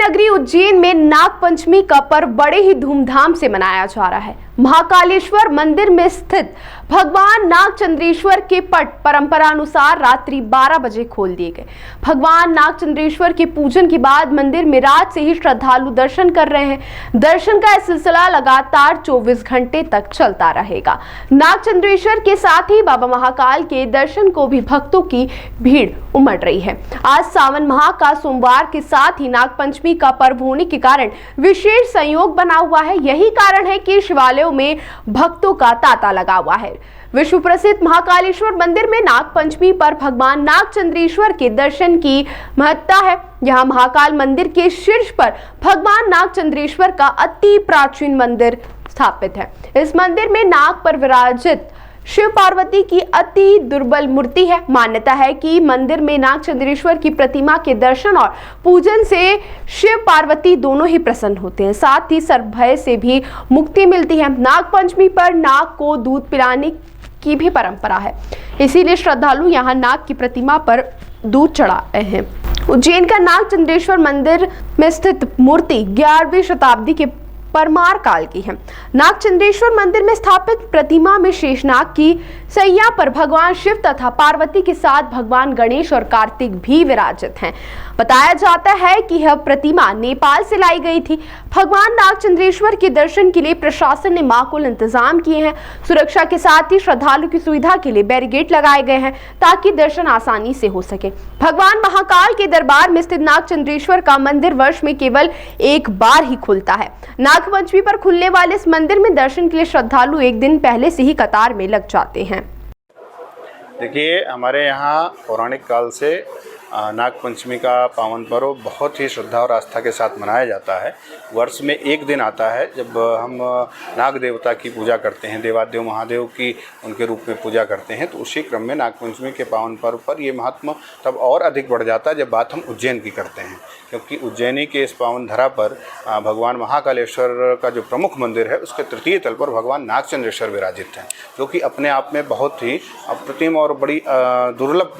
नगरी उज्जैन में नाग पंचमी का पर्व बड़े ही धूमधाम से मनाया जा रहा है। महाकालेश्वर मंदिर में स्थित भगवान नागचंद्रेश्वर के पट परंपरा अनुसार रात्रि 12 बजे खोल दिए गए। भगवान नागचंद्रेश्वर के पूजन के बाद मंदिर में रात से ही श्रद्धालु दर्शन कर रहे हैं। दर्शन का यह सिलसिला लगातार 24 घंटे तक चलता रहेगा। नागचंद्रेश्वर के साथ ही बाबा महाकाल के दर्शन को भी भक्तों की भीड़ उमड़ रही है। आज सावन माह का सोमवार के साथ ही नाग पंचमी का पर्व होने के कारण विशेष संयोग बना हुआ है। यही कारण है कि शिवालयों में भक्तों का तांता लगा हुआ है। विश्व प्रसिद्ध महाकालेश्वर मंदिर में नाग पंचमी पर भगवान नागचंद्रेश्वर के दर्शन की महत्ता है। यहाँ महाकाल मंदिर के शीर्ष पर भगवान नागचंद्रेश्वर का अति प्राचीन मंदिर स्थापित है। इस मंदिर में नाग पर विराजित शिव पार्वती की अति दुर्बल मूर्ति है। मान्यता है कि मंदिर में नागचंद्रेश्वर की प्रतिमा के दर्शन और पूजन से शिव पार्वती दोनों ही प्रसन्न होते हैं, साथ ही सर्प भय से भी मुक्ति मिलती है। नाग पंचमी पर नाग को दूध पिलाने की भी परंपरा है, इसीलिए श्रद्धालु यहाँ नाग की प्रतिमा पर दूध चढ़ा रहे हैं। उज्जैन का नागचंद्रेश्वर मंदिर में स्थित मूर्ति 11वीं शताब्दी के परमार काल की है। नागचंद्रेश्वर मंदिर में स्थापित प्रतिमा में शेषनाग की सैया पर भगवान शिव तथा पार्वती के साथ भगवान गणेश और कार्तिक भी विराजित हैं। बताया जाता है कि यह प्रतिमा नेपाल से लाई गई थी। भगवान नागचंद्रेश्वर के दर्शन के लिए प्रशासन ने माकूल इंतजाम किए हैं। सुरक्षा के साथ ही श्रद्धालु की सुविधा के लिए बैरिकेड लगाए गए हैं ताकि दर्शन आसानी से हो सके। भगवान महाकाल के दरबार में स्थित नागचंद्रेश्वर का मंदिर वर्ष में केवल एक बार ही खुलता है। नाग पंचमी पर खुलने वाले इस मंदिर में दर्शन के लिए श्रद्धालु एक दिन पहले से ही कतार में लग जाते हैं। देखिए, हमारे यहाँ पौराणिक काल से नाग पंचमी का पावन पर्व बहुत ही श्रद्धा और आस्था के साथ मनाया जाता है। वर्ष में एक दिन आता है जब हम नाग देवता की पूजा करते हैं, देवादेव महादेव की उनके रूप में पूजा करते हैं। तो उसी क्रम में नाग पंचमी के पावन पर्व पर ये महात्मा तब और अधिक बढ़ जाता है जब बात हम उज्जैन की करते हैं, क्योंकि उज्जैनी के इस पावन धरा पर भगवान महाकालेश्वर का जो प्रमुख मंदिर है उसके तृतीय तल पर भगवान नागचंद्रेश्वर विराजित हैं, जो कि अपने आप में बहुत ही अप्रतिम और बड़ी दुर्लभ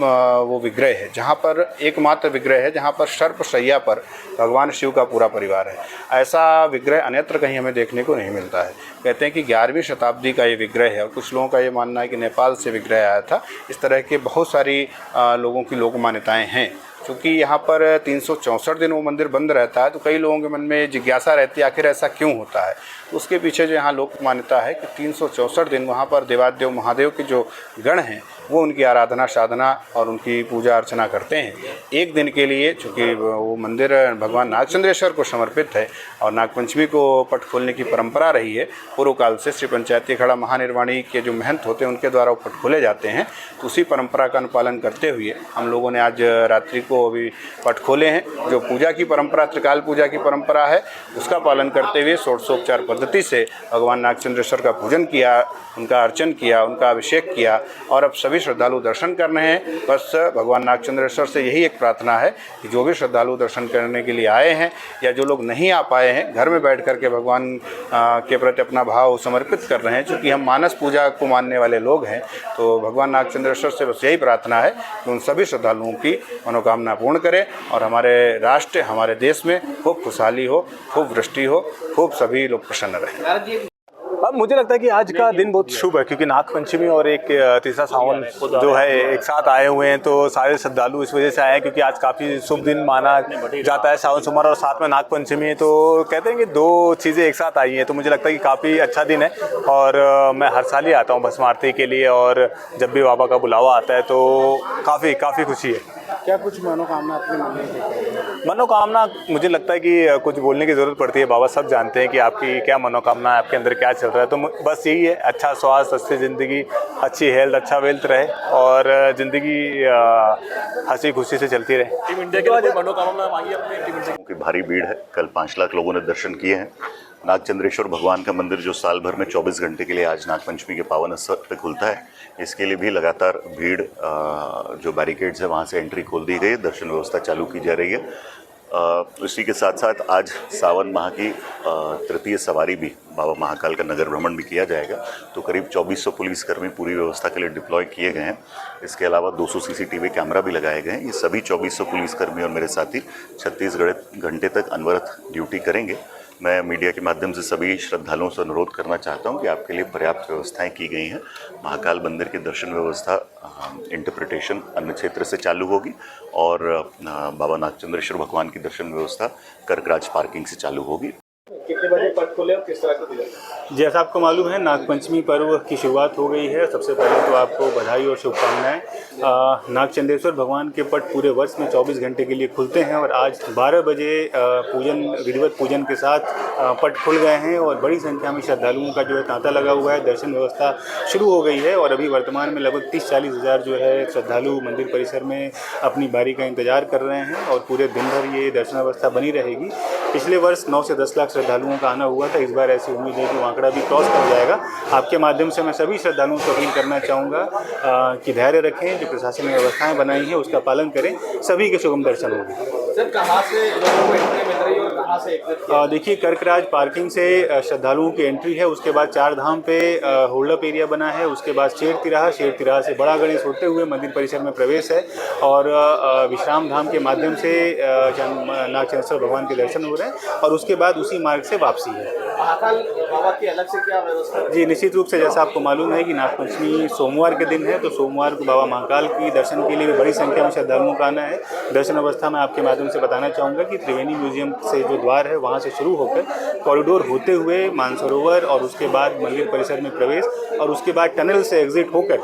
वो विग्रह है, जहाँ पर एकमात्र विग्रह है जहाँ पर सर्प शैया पर भगवान शिव का पूरा परिवार है। ऐसा विग्रह अन्यत्र कहीं हमें देखने को नहीं मिलता है। कहते हैं कि 11वीं शताब्दी का ये विग्रह है और कुछ लोगों का ये मानना है कि नेपाल से विग्रह आया था। इस तरह के बहुत सारी लोगों की लोक मान्यताएँ हैं। क्योंकि यहाँ पर 364 दिन वो मंदिर बंद रहता है, तो कई लोगों के मन में जिज्ञासा रहती है आखिर ऐसा क्यों होता है। तो उसके पीछे जो यहाँ लोक मान्यता है कि 364 दिन वहाँ पर देवादेव महादेव के जो गण हैं वो उनकी आराधना साधना और उनकी पूजा अर्चना करते हैं। एक दिन के लिए, चूँकि वो मंदिर भगवान नागचंद्रेश्वर को समर्पित है और नागपंचमी को पट खोलने की परंपरा रही है पूर्व काल से। श्री पंचायती अखाड़ा महानिर्वाणी के जो महंत होते हैं उनके द्वारा वो पट खोले जाते हैं। तो उसी परंपरा का अनुपालन करते हुए हम लोगों ने आज रात्रि को अभी पट खोले हैं। जो पूजा की परंपरा, त्रिकाल पूजा की परंपरा है, उसका पालन करते हुए षोडशोपचार पद्धति से भगवान नागचंद्रेश्वर का पूजन किया, उनका अर्चन किया, उनका अभिषेक किया और अब सभी श्रद्धालु दर्शन कर रहे हैं। बस भगवान नागचंद्रेश्वर से यही एक प्रार्थना है कि जो भी श्रद्धालु दर्शन करने के लिए आए हैं या जो लोग नहीं आ पाए हैं, घर में बैठ कर के भगवान के प्रति अपना भाव समर्पित कर रहे हैं। चूँकि हम मानस पूजा को मानने वाले लोग हैं, तो भगवान नागचंद्रेश्वर से बस यही प्रार्थना है कि उन सभी श्रद्धालुओं की मनोकामना पूर्ण करें और हमारे राष्ट्र, हमारे देश में खूब खुशहाली हो, खूब वृष्टि हो, खूब सभी लोग प्रसन्न रहें। अब मुझे लगता है कि आज का दिन बहुत शुभ है, क्योंकि नाग पंचमी और एक तीसरा सावन जो है एक साथ आए हुए हैं। तो सारे श्रद्धालु इस वजह से आए हैं क्योंकि आज काफ़ी शुभ दिन माना जाता है, सावन सोमवार और साथ में नाग पंचमी है। तो कहते हैं कि दो चीज़ें एक साथ आई हैं, तो मुझे लगता है कि काफ़ी अच्छा दिन है। और मैं हर साल ही आता हूँ भस्म आरती के लिए, और जब भी बाबा का बुलावा आता है तो काफ़ी खुशी है। क्या कुछ मनोकामना अपने मन में? मनोकामना मुझे लगता है कि कुछ बोलने की ज़रूरत पड़ती है। बाबा सब जानते हैं कि आपकी क्या मनोकामना है, आपके अंदर क्या चल रहा है। तो बस यही है, अच्छा स्वास्थ्य, अच्छी ज़िंदगी, अच्छी हेल्थ, अच्छा वेल्थ रहे और ज़िंदगी हंसी खुशी से चलती रहे। टीम इंडिया के लिए मनोकामना मांगी अपने टीम इंडिया की। भारी भीड़ है, कल 5 लाख लोगों ने दर्शन किए हैं। नागचंद्रेश्वर भगवान का मंदिर जो साल भर में 24 घंटे के लिए आज नागपंचमी के पावन अवसर पर खुलता है, इसके लिए भी लगातार भीड़ जो बैरिकेड्स है वहाँ से एंट्री खोल दी गई है, दर्शन व्यवस्था चालू की जा रही है। इसी के साथ साथ आज सावन माह की तृतीय सवारी भी बाबा महाकाल का नगर भ्रमण भी किया जाएगा। तो करीब 2400 पुलिसकर्मी पूरी व्यवस्था के लिए डिप्लॉय किए गए हैं। इसके अलावा 200 सीसीटीवी कैमरा भी लगाए गए हैं। ये सभी 2400 पुलिसकर्मी और मेरे साथी 36 घंटे तक अनवरत ड्यूटी करेंगे। मैं मीडिया के माध्यम से सभी श्रद्धालुओं से अनुरोध करना चाहता हूं कि आपके लिए पर्याप्त व्यवस्थाएं की गई हैं। महाकाल मंदिर की दर्शन व्यवस्था इंटरप्रिटेशन अन्य क्षेत्र से चालू होगी और बाबा नागचंद्रेश्वर भगवान की दर्शन व्यवस्था कर्कराज पार्किंग से चालू होगी। कितने बजे पट खुले और किस तरह का खुले? जैसा आपको मालूम है, नागपंचमी पर्व की शुरुआत हो गई है। सबसे पहले तो आपको बधाई और शुभकामनाएं। नागचंद्रेश्वर भगवान के पट पूरे वर्ष में 24 घंटे के लिए खुलते हैं और आज 12 बजे विधिवत पूजन के साथ पट खुल गए हैं और बड़ी संख्या में श्रद्धालुओं का जो है तांता लगा हुआ है। दर्शन व्यवस्था शुरू हो गई है और अभी वर्तमान में लगभग 30-40 हज़ार जो है श्रद्धालु मंदिर परिसर में अपनी बारी का इंतजार कर रहे हैं और पूरे दिन भर ये दर्शन व्यवस्था बनी रहेगी। पिछले वर्ष 9 से 10 लाख श्रद्धालुओं का आना हुआ था। इस बार ऐसी उम्मीद है कि वो आंकड़ा भी क्रॉस कर जाएगा। आपके माध्यम से मैं सभी श्रद्धालुओं से अपील करना चाहूँगा कि धैर्य रखें, जो प्रशासन ने व्यवस्थाएं बनाई हैं उसका पालन करें, सभी के सुगम दर्शन होंगे। सर, कहाँ से लोगों को एंट्री मिल रही है और कहाँ से एग्जिट किया? देखिए, कर्कराज पार्किंग से श्रद्धालुओं की एंट्री है। उसके बाद 4 धाम पे होल्डअप एरिया बना है। उसके बाद शेर तिराहा से बड़ा गणेश होते हुए मंदिर परिसर में प्रवेश है और विश्राम धाम के माध्यम से नागचंद्रेश्वर भगवान के दर्शन हो रहे हैं और उसके बाद उसी मार्ग से वापसी है। महाकाल बाबा की अलग से क्या व्यवस्था? जी, निश्चित रूप से जैसा आपको मालूम है कि नागपंचमी सोमवार के दिन है, तो सोमवार को बाबा महाकाल की दर्शन के लिए भी बड़ी संख्या में श्रद्धालुओं का आना है। दर्शन अवस्था में आपके माध्यम से बताना चाहूँगा कि त्रिवेणी म्यूजियम से जो द्वार है वहाँ से शुरू होकर कॉरिडोर होते हुए मानसरोवर और उसके बाद मंदिर परिसर में प्रवेश और उसके बाद टनल से एग्जिट होकर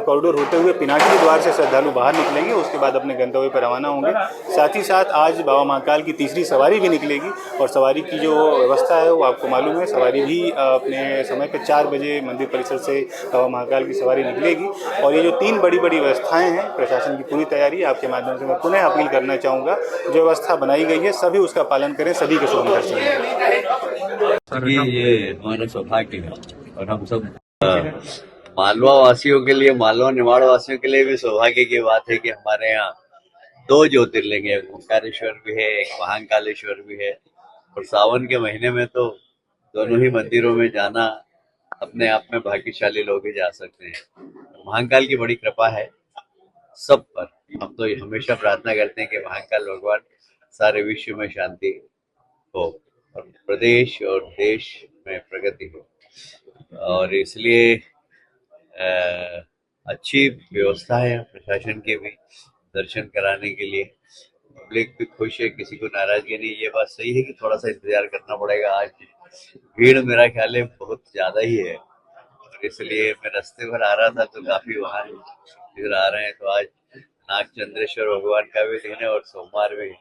कॉरिडोर होते हुए पिनाकी द्वार से श्रद्धालु बाहर निकलेंगे। उसके बाद अपने गंतव्य पर रवाना होंगे। साथ ही साथ आज बाबा महाकाल की तीसरी सवारी भी निकलेगी और सवारी की जो व्यवस्था है वो आपको मालूम है। सवारी भी अपने समय पर 4 बजे मंदिर परिसर से बाबा महाकाल की सवारी निकलेगी और ये जो 3 बड़ी व्यवस्थाएं हैं, प्रशासन की पूरी तैयारी। आपके माध्यम से मैं पुनः अपील करना चाहूँगा, जो व्यवस्था बनाई गई है सभी उसका पालन करें, सभी के शुभ दर्शन हों। ये हमारा सौभाग्य है और हम सब मालवा वासियों के लिए, मालवा निमाड़ वासियों के लिए भी सौभाग्य की बात है कि हमारे यहाँ 2 ज्योतिर्लिंग है, ओंकारेश्वर भी है, एक महाकालेश्वर भी है और सावन के महीने में तो दोनों ही मंदिरों में जाना अपने आप में भाग्यशाली लोग ही जा सकते हैं। महाकाल की बड़ी कृपा है सब पर। हम तो हमेशा प्रार्थना करते हैं कि महाकाल भगवान सारे विश्व में शांति हो और प्रदेश और देश में प्रगति हो और इसलिए अच्छी व्यवस्था है प्रशासन की भी दर्शन कराने के लिए। पब्लिक भी खुश है, किसी को नाराजगी नहीं। ये बात सही है कि थोड़ा सा इंतजार करना पड़ेगा। आज भीड़ मेरा ख्याल है बहुत ज्यादा ही है और इसलिए मैं रास्ते पर आ रहा था तो काफी वहाँ इधर आ रहे हैं। तो आज नागचंद्रेश्वर भगवान का भी दिन है और सोमवार में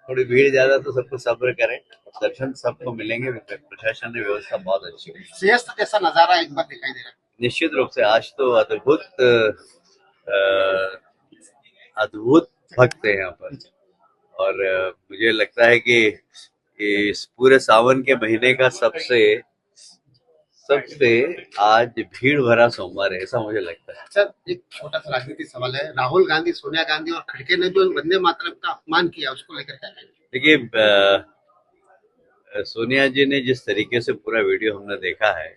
थोड़ी भीड़ ज्यादा, तो सबको सब्र करें, दर्शन सबको मिलेंगे। प्रशासन ने व्यवस्था बहुत अच्छी है। सियासत कैसा नजारा एक बार दिखाई दे रहा है? निश्चित रूप से आज तो अद्भुत भक्त है यहाँ पर और मुझे लगता है कि इस पूरे सावन के महीने का सबसे आज भीड़ भरा सोमवार है, ऐसा मुझे लगता है। सर, एक छोटा सा राजनीतिक सवाल है। राहुल गांधी, सोनिया गांधी और खड़गे ने जो वंदे मातरम का अपमान किया, उसको लेकर क्या कहेंगे? देखिए, सोनिया जी ने जिस तरीके से पूरा वीडियो हमने देखा है,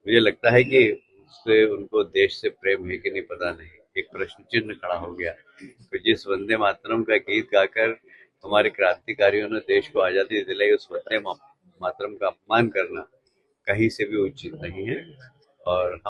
मुझे लगता है कि उससे उनको देश से प्रेम है कि नहीं पता नहीं। एक प्रश्न चिन्ह खड़ा हो गया। तो जिस वंदे मातरम का गीत गाकर हमारे क्रांतिकारियों ने देश को आज़ादी दिलाई, उस वंदे मातरम का अपमान करना कहीं से भी उचित नहीं है और